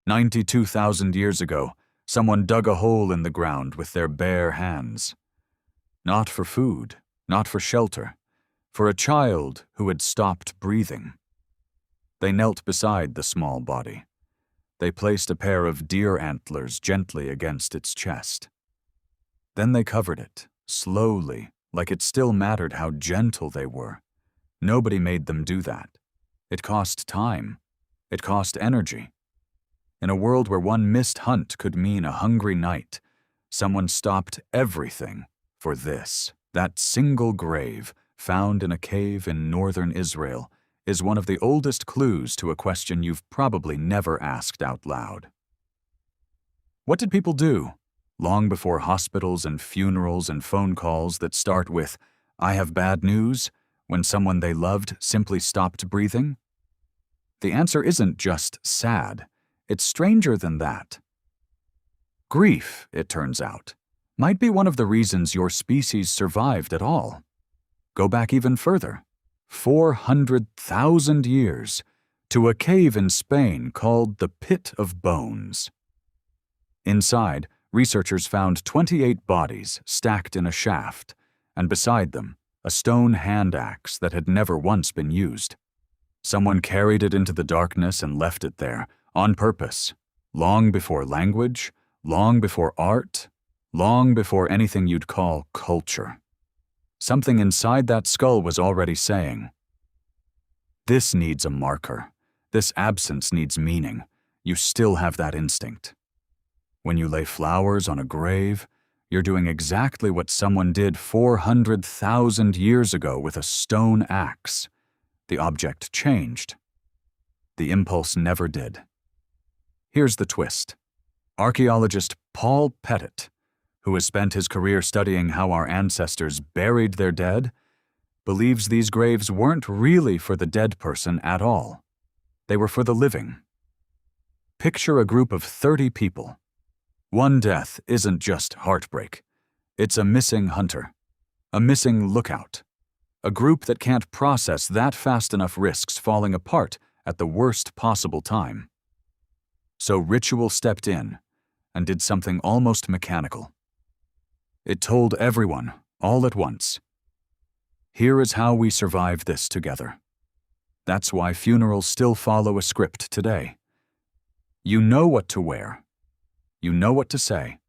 92,000 years ago, someone dug a hole in the ground with their bare hands. Not for food, not for shelter, for a child who had stopped breathing. They knelt beside the small body. They placed a pair of deer antlers gently against its chest. Then they covered it, slowly, like it still mattered how gentle they were. Nobody made them do that. It cost time. It cost energy. In a world where one missed hunt could mean a hungry night, someone stopped everything for this. That single grave, found in a cave in northern Israel, is one of the oldest clues to a question you've probably never asked out loud. What did people do, long before hospitals and funerals and phone calls that start with, "I have bad news," when someone they loved simply stopped breathing? The answer isn't just sad. It's stranger than that. Grief, it turns out, might be one of the reasons your species survived at all. Go back even further, 400,000 years, to a cave in Spain called the Pit of Bones. Inside, researchers found 28 bodies stacked in a shaft, and beside them, a stone hand axe that had never once been used. Someone carried it into the darkness and left it there, on purpose, long before language, long before art, long before anything you'd call culture. Something inside that skull was already saying, "This needs a marker. This absence needs meaning. You still have that instinct." When you lay flowers on a grave, you're doing exactly what someone did 400,000 years ago with a stone axe. The object changed. The impulse never did. Here's the twist. Archaeologist Paul Pettit, who has spent his career studying how our ancestors buried their dead, believes these graves weren't really for the dead person at all. They were for the living. Picture a group of 30 people. One death isn't just heartbreak. It's a missing hunter, a missing lookout, a group that can't process that fast enough risks falling apart at the worst possible time. So ritual stepped in and did something almost mechanical. It told everyone, all at once, "Here is how we survive this together." That's why funerals still follow a script today. You know what to wear. You know what to say.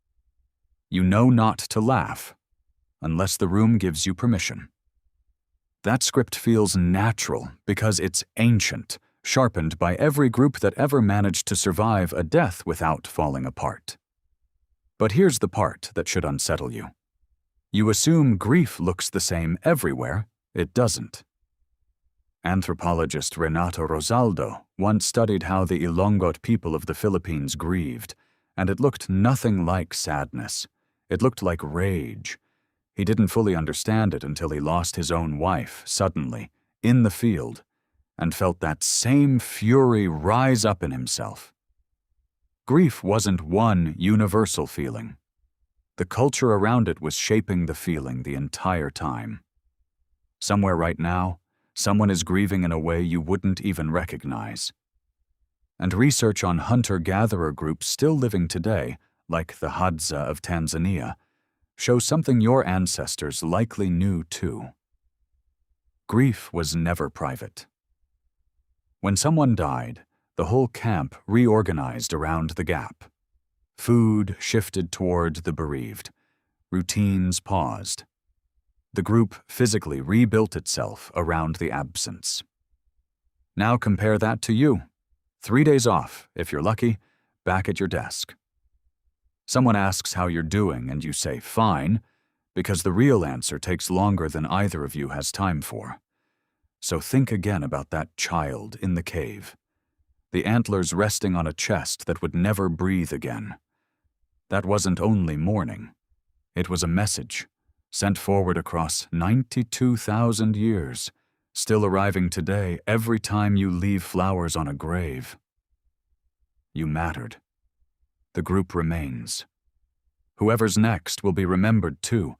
You know not to laugh, unless the room gives you permission. That script feels natural because it's ancient, sharpened by every group that ever managed to survive a death without falling apart. But here's the part that should unsettle you. You assume grief looks the same everywhere. It doesn't. Anthropologist Renato Rosaldo once studied how the Ilonggot people of the Philippines grieved, and it looked nothing like sadness. It looked like rage. He didn't fully understand it until he lost his own wife, suddenly, in the field, and felt that same fury rise up in himself. Grief wasn't one universal feeling. The culture around it was shaping the feeling the entire time. Somewhere right now, someone is grieving in a way you wouldn't even recognize. And research on hunter-gatherer groups still living today, like the Hadza of Tanzania, shows something your ancestors likely knew too. Grief was never private. When someone died, the whole camp reorganized around the gap. Food shifted toward the bereaved. Routines paused. The group physically rebuilt itself around the absence. Now compare that to you. 3 days off, if you're lucky, back at your desk. Someone asks how you're doing and you say, "Fine," because the real answer takes longer than either of you has time for. So think again about that child in the cave. The antlers resting on a chest that would never breathe again. That wasn't only mourning. It was a message, sent forward across 92,000 years, still arriving today every time you leave flowers on a grave. You mattered. The group remains. Whoever's next will be remembered too,